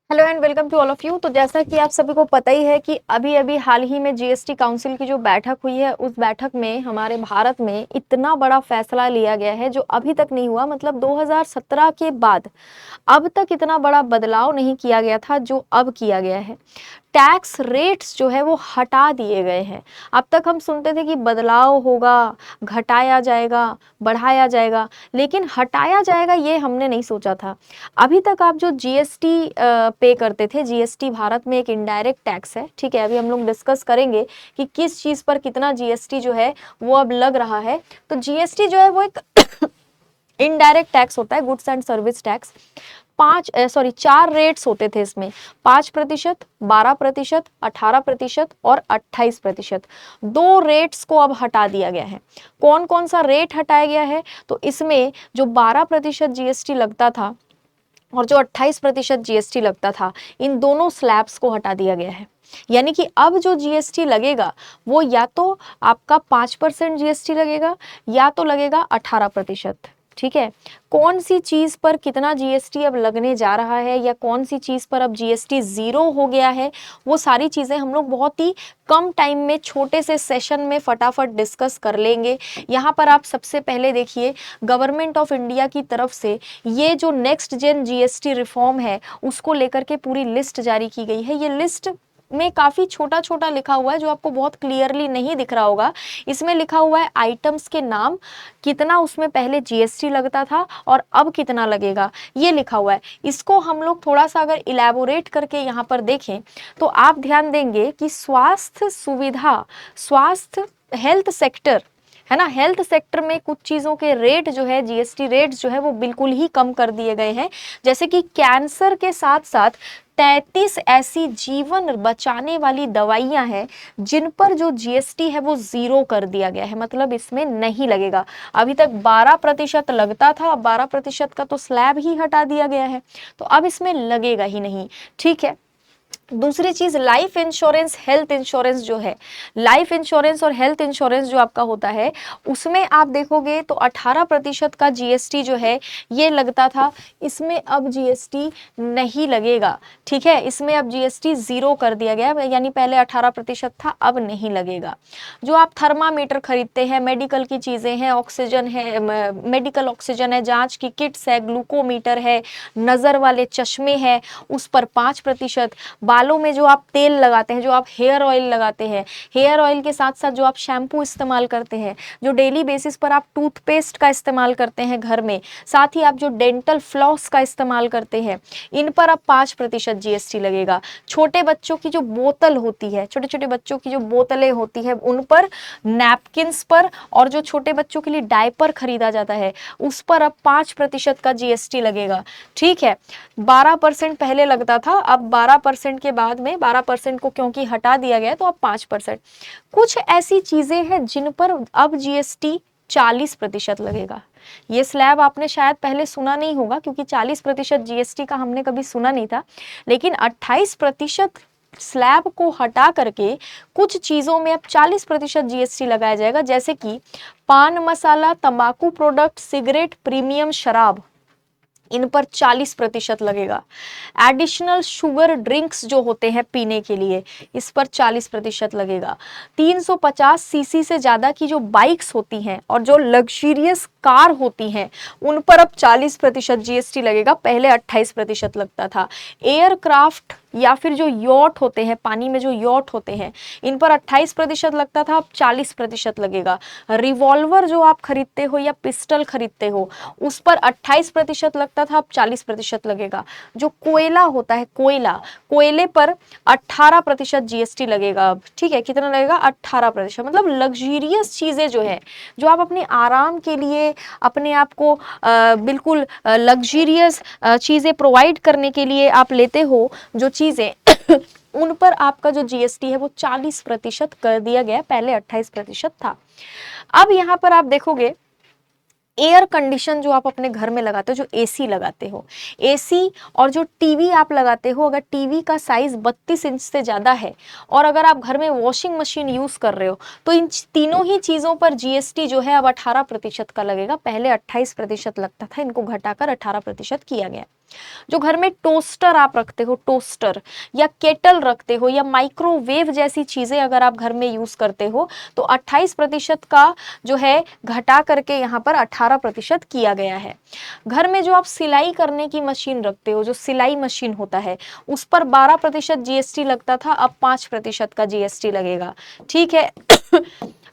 Hello and welcome to all of you. तो जैसा कि आप सभी को पता ही है कि अभी अभी हाल ही में जीएसटी काउंसिल की जो बैठक हुई है, उस बैठक में हमारे भारत में इतना बड़ा फैसला लिया गया है जो अभी तक नहीं हुआ। मतलब 2017 के बाद अब तक इतना बड़ा बदलाव नहीं किया गया था जो अब किया गया है। टैक्स रेट्स जो है वो हटा दिए गए हैं। अब तक हम सुनते थे कि बदलाव होगा, घटाया जाएगा, बढ़ाया जाएगा, लेकिन हटाया जाएगा ये हमने नहीं सोचा था। अभी तक आप जो जीएसटी पे करते थे, जीएसटी भारत में एक इनडायरेक्ट टैक्स है, ठीक है। अभी हम लोग डिस्कस करेंगे कि किस चीज़ पर कितना जीएसटी जो है वो अब लग रहा है। तो जीएसटी जो है वो एक इनडायरेक्ट टैक्स होता है, goods and service tax. 4 rates होते थे इसमें, 5%, 12%, 18% और 28%। 2 रेट्स को अब हटा दिया गया है। कौन कौन सा रेट हटाया गया है? तो इसमें जो 12% जीएसटी लगता था और जो 28% जीएसटी लगता था, इन दोनों स्लैब्स को हटा दिया गया है। यानी कि अब जो जीएसटी लगेगा वो या तो आपका 5% जीएसटी लगेगा या तो लगेगा 18%। ठीक है। कौन सी चीज पर कितना जीएसटी अब लगने जा रहा है या कौन सी चीज पर अब जीएसटी जीरो हो गया है, वो सारी चीजें हम लोग बहुत ही कम टाइम में छोटे से सेशन में फटाफट डिस्कस कर लेंगे। यहाँ पर आप सबसे पहले देखिए, गवर्नमेंट ऑफ इंडिया की तरफ से ये जो नेक्स्ट जेन जीएसटी रिफॉर्म है उसको लेकर के पूरी लिस्ट जारी की गई है। ये लिस्ट में काफी छोटा छोटा लिखा हुआ है जो आपको बहुत क्लियरली नहीं दिख रहा होगा। इसमें लिखा हुआ है आइटम्स के नाम, कितना उसमें पहले जीएसटी लगता था और अब कितना लगेगा, ये लिखा हुआ है। इसको हम लोग थोड़ा सा अगर इलेबोरेट करके यहाँ पर देखें तो आप ध्यान देंगे कि स्वास्थ्य सुविधा, स्वास्थ्य हेल्थ सेक्टर है ना, हेल्थ सेक्टर में कुछ चीज़ों के रेट जो है, जीएसटी रेट जो है वो बिल्कुल ही कम कर दिए गए हैं। जैसे कि कैंसर के साथ साथ 33 ऐसी जीवन बचाने वाली दवाइयां हैं जिन पर जो जीएसटी है वो जीरो कर दिया गया है, मतलब इसमें नहीं लगेगा। अभी तक 12% लगता था, अब 12% का तो स्लैब ही हटा दिया गया है, तो अब इसमें लगेगा ही नहीं। ठीक है। दूसरी चीज, लाइफ इंश्योरेंस, हेल्थ इंश्योरेंस जो है, लाइफ इंश्योरेंस और हेल्थ इंश्योरेंस जो आपका होता है उसमें आप देखोगे तो 18% का जीएसटी जो है ये लगता था, इसमें अब जीएसटी नहीं लगेगा। ठीक है, इसमें अब जीएसटी जीरो कर दिया गया, यानी पहले 18% था, अब नहीं लगेगा। जो आप थर्मामीटर खरीदते हैं, मेडिकल की चीजें हैं, ऑक्सीजन है, मेडिकल ऑक्सीजन है, जांच की किट्स है, ग्लूकोमीटर है, नजर वाले चश्मे हैं, उस पर 5%। बालों में जो आप तेल लगाते हैं, जो आप हेयर ऑयल लगाते हैं, हेयर ऑयल के साथ साथ जो आप शैम्पू इस्तेमाल करते हैं, जो डेली बेसिस पर आप टूथपेस्ट का इस्तेमाल करते हैं घर में, साथ ही आप जो डेंटल फ्लॉस का इस्तेमाल करते हैं, इन पर अब 5% जीएसटी लगेगा। छोटे बच्चों की जो बोतल होती है, छोटे छोटे बच्चों की जो बोतलें होती है उन पर, नैपकिन्स पर, और जो छोटे बच्चों के लिए डायपर खरीदा जाता है उस पर अब 5% का जीएसटी लगेगा। ठीक है, 12% पहले लगता था, अब 12% के बाद में 12% को क्योंकि हटा दिया गया तो अब 5%। कुछ ऐसी चीजें हैं जिन पर अब जीएसटी 40% लगेगा। ये स्लैब आपने शायद पहले सुना नहीं होगा क्योंकि 40% जीएसटी का हमने कभी सुना नहीं था, लेकिन 28% स्लैब को हटा करके कुछ चीजों में अब 40% जीएसटी लगाया जाएगा, जैसे कि पान मसाला, तंबाकू प्रोडक्ट, सिगरेट, प्रीमियम शराब, इन पर 40% लगेगा। एडिशनल शुगर ड्रिंक्स जो होते हैं पीने के लिए, इस पर 40% लगेगा। 350 सीसी से ज्यादा की जो बाइक्स होती हैं और जो लग्जरियस कार होती हैं उन पर अब 40% जीएसटी लगेगा, पहले 28% लगता था। एयरक्राफ्ट या फिर जो यॉट होते हैं, पानी में जो यॉट होते हैं, इन पर 28% लगता था, अब 40% लगेगा। रिवॉल्वर जो आप खरीदते हो या पिस्टल खरीदते हो उस पर 28% लगता था, अब 40% लगेगा। जो कोयला होता है, कोयला, कोयले पर 18% जीएसटी लगेगा अब। ठीक है, कितना लगेगा? 18%। मतलब लग्जरियस चीजें जो है, जो आप अपने आराम के लिए अपने आप को बिल्कुल लग्जरियस चीजें प्रोवाइड करने के लिए आप लेते हो जो चीजें उन पर आपका जो जीएसटी है वो 40% कर दिया गया, पहले 28% था। अब यहाँ पर आप देखोगे एयर कंडीशन जो आप अपने घर में लगाते हो, जो एसी लगाते हो, एसी और जो टीवी आप लगाते हो, अगर टीवी का साइज 32 इंच से ज्यादा है और अगर आप घर में वॉशिंग मशीन यूज कर रहे हो तो इन तीनों ही चीजों पर जीएसटी जो है अब 18% का लगेगा, पहले 28% लगता था, इनको घटाकर 18% किया गया। जो घर में टोस्टर आप रखते हो, टोस्टर या केटल रखते हो या माइक्रोवेव जैसी चीजें अगर आप घर में यूज करते हो तो 28% का जो है घटा करके यहाँ पर 18% किया गया है। घर में जो आप सिलाई करने की मशीन रखते हो, जो सिलाई मशीन होता है, उस पर 12% जीएसटी लगता था, अब 5% का जीएसटी लगेगा। ठीक है।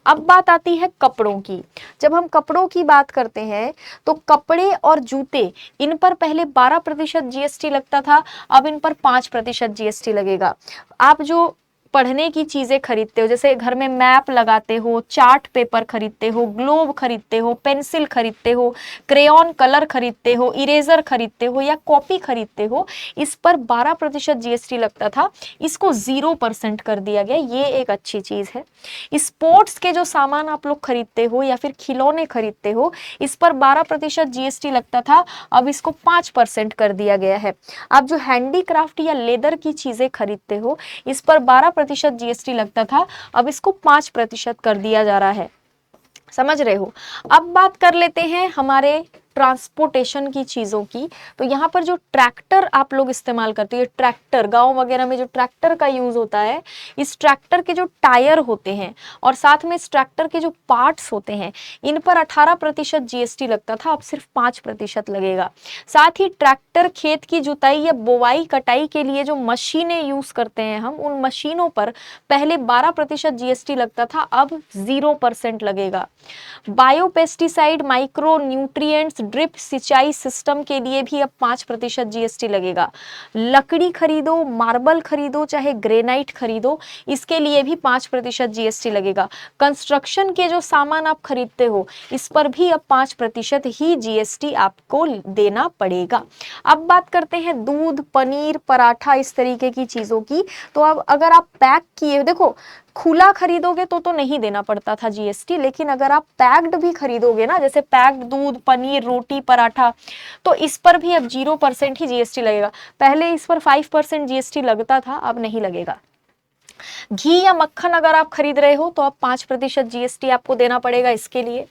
अब बात आती है कपड़ों की। जब हम कपड़ों की बात करते हैं तो कपड़े और जूते, इन पर पहले 12% जीएसटी लगता था, अब इन पर 5% जीएसटी लगेगा। आप जो पढ़ने की चीजें खरीदते हो, जैसे घर में मैप लगाते हो, चार्ट पेपर खरीदते हो, ग्लोब खरीदते हो, पेंसिल खरीदते हो, क्रेयॉन कलर खरीदते हो, इरेजर खरीदते हो या कॉपी खरीदते हो, इस पर 12% जीएसटी लगता था, इसको 0% कर दिया गया। ये एक अच्छी चीज है। स्पोर्ट्स के जो सामान आप लोग खरीदते हो या फिर खिलौने खरीदते हो, इस पर 12% जीएसटी लगता था, अब इसको 5% कर दिया गया है। आप जो हैंडीक्राफ्ट या लेदर की चीजें खरीदते हो, इस पर 12% जीएसटी लगता था, अब इसको 5% कर दिया जा रहा है। समझ रहे हो। अब बात कर लेते हैं हमारे ट्रांसपोर्टेशन की चीजों की। तो यहाँ पर जो ट्रैक्टर आप लोग इस्तेमाल करते हो, ट्रैक्टर गांव वगैरह में जो ट्रैक्टर का यूज होता है, इस ट्रैक्टर के जो टायर होते हैं और साथ में इस ट्रैक्टर के जो पार्ट्स होते हैं, इन पर 18% जीएसटी लगता था, अब सिर्फ 5% लगेगा। साथ ही ट्रैक्टर खेत की जुताई या बोवाई कटाई के लिए जो मशीनें यूज करते हैं हम, उन मशीनों पर पहले 12% जीएसटी लगता था, अब 0% लगेगा। बायोपेस्टिसाइड, माइक्रो न्यूट्रिएंट्स, ड्रिप सिंचाई सिस्टम के लिए भी अब 5% जीएसटी लगेगा। लकड़ी खरीदो, मार्बल खरीदो, चाहे ग्रेनाइट खरीदो, इसके लिए भी 5% जीएसटी लगेगा। कंस्ट्रक्शन के जो सामान आप खरीदते हो, इस पर भी अब 5% ही जीएसटी आपको देना पड़ेगा। अब बात करते हैं दूध, पनीर, पराठा, इस तरीके की चीजों की। तो अब अगर आप पैक किए, देखो खुला खरीदोगे तो नहीं देना पड़ता था जीएसटी, लेकिन अगर आप पैक्ड भी खरीदोगे ना, जैसे पैक्ड दूध, पनीर, रोटी, पराठा, तो इस पर भी अब 0% ही जीएसटी लगेगा। पहले इस पर 5% जीएसटी लगता था, अब नहीं लगेगा। घी या मक्खन अगर आप खरीद रहे हो तो अब 5% जीएसटी आपको देना पड़ेगा इसके लिए।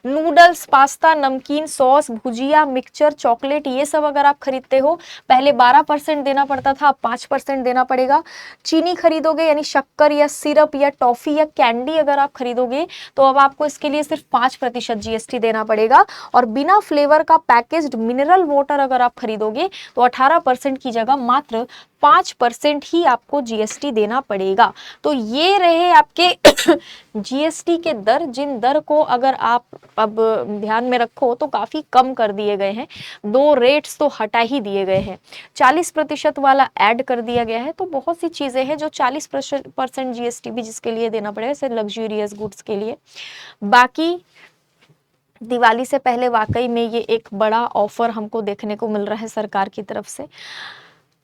नूडल्स, पास्ता, नमकीन, सॉस, भुजिया, मिक्सचर, चॉकलेट, ये सब अगर आप खरीदते हो, पहले 12% देना पड़ता था, अब 5% देना पड़ेगा। चीनी खरीदोगे यानी शक्कर या सिरप या टॉफी या कैंडी अगर आप खरीदोगे तो अब आपको इसके लिए सिर्फ 5% जीएसटी देना पड़ेगा। और बिना फ्लेवर का पैकेज्ड मिनरल वाटर अगर आप खरीदोगे तो 18% की जगह मात्र 5% ही आपको जीएसटी देना पड़ेगा। तो ये रहे आपके जीएसटी के दर, जिन दर को अगर आप अब ध्यान में रखो तो काफी कम कर दिए गए हैं। 2 रेट्स तो हटा ही दिए गए हैं, 40% वाला ऐड कर दिया गया है। तो बहुत सी चीजें हैं जो 40% जीएसटी भी जिसके लिए देना पड़ेगा, जैसे लग्जूरियस गुड्स के लिए। बाकी दिवाली से पहले वाकई में ये एक बड़ा ऑफर हमको देखने को मिल रहा है सरकार की तरफ से।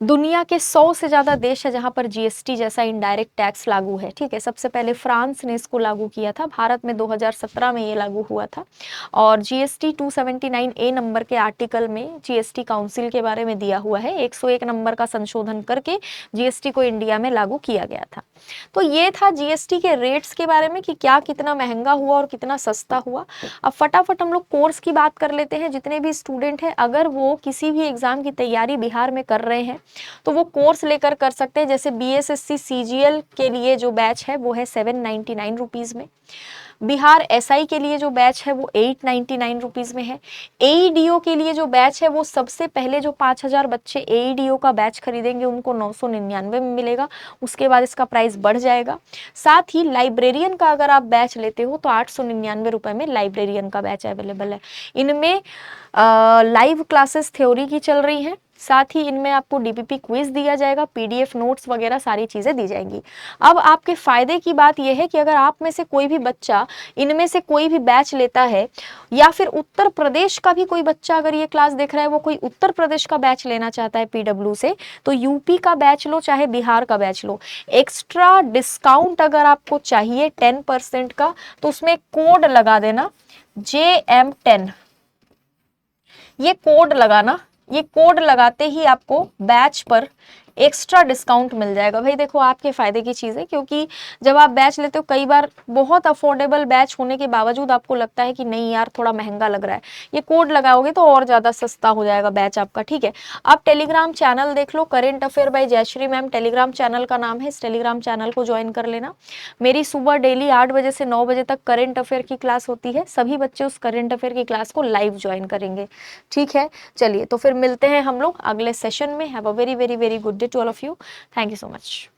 दुनिया के 100 से ज्यादा देश है जहां पर जीएसटी जैसा इनडायरेक्ट टैक्स लागू है। ठीक है, सबसे पहले फ्रांस ने इसको लागू किया था, भारत में 2017 में ये लागू हुआ था। और जीएसटी 279A नंबर के आर्टिकल में जीएसटी काउंसिल के बारे में दिया हुआ है, 101 नंबर का संशोधन करके जीएसटी को इंडिया में लागू किया गया था। तो ये था जीएसटी के रेट्स के बारे में कि क्या कितना महंगा हुआ और कितना सस्ता हुआ। अब फटाफट हम लोग कोर्स की बात कर लेते हैं। जितने भी स्टूडेंट हैं, अगर वो किसी भी एग्जाम की तैयारी बिहार में कर रहे हैं तो वो कोर्स लेकर कर सकते हैं। जैसे बीएसएससी सीजीएल के लिए जो बैच है वो है 799 रुपीज में। बिहार एसआई के लिए जो बैच है वो 899 रुपीज में है। एईडीओ के लिए जो बैच है वो सबसे पहले जो 5000 बच्चे एईडीओ का बैच खरीदेंगे उनको 999 में मिलेगा, उसके बाद इसका प्राइस बढ़ जाएगा। साथ ही लाइब्रेरियन का अगर आप बैच लेते हो तो 899 रुपए में लाइब्रेरियन का बैच अवेलेबल है। इनमें लाइव क्लासेस थ्योरी की चल रही हैं, साथ ही इनमें आपको डीपीपी क्विज दिया जाएगा, पीडीएफ नोट्स वगैरह सारी चीजें दी जाएंगी। अब आपके फायदे की बात यह है कि अगर आप में से कोई भी बच्चा इनमें से कोई भी बैच लेता है, या फिर उत्तर प्रदेश का भी कोई बच्चा अगर ये क्लास देख रहा है, वो कोई उत्तर प्रदेश का बैच लेना चाहता है पीडब्ल्यू से, तो यूपी का बैच लो चाहे बिहार का बैच लो, एक्स्ट्रा डिस्काउंट अगर आपको चाहिए 10% का, तो उसमें कोड लगा देना JM10। ये कोड लगाना, ये कोड लगाते ही आपको बैच पर एक्स्ट्रा डिस्काउंट मिल जाएगा। भाई देखो आपके फ़ायदे की चीज़ है, क्योंकि जब आप बैच लेते हो कई बार बहुत अफोर्डेबल बैच होने के बावजूद आपको लगता है कि नहीं यार थोड़ा महँगा लग रहा है, ये कोड लगाओगे तो और ज़्यादा सस्ता हो जाएगा बैच आपका, ठीक है। आप टेलीग्राम चैनल देख लो, current affair by Jayashree ma'am Telegram channel का नाम है, इस टेलीग्राम चैनल को ज्वाइन कर लेना। मेरी सुबह डेली 8 बजे से 9 बजे तक करेंट अफेयर की क्लास होती है, सभी बच्चे उस करेंट अफेयर की क्लास को लाइव ज्वाइन करेंगे, ठीक है। चलिए तो फिर मिलते हैं हम लोग अगले सेशन में। Have a very very very good day to all of you. Thank you so much.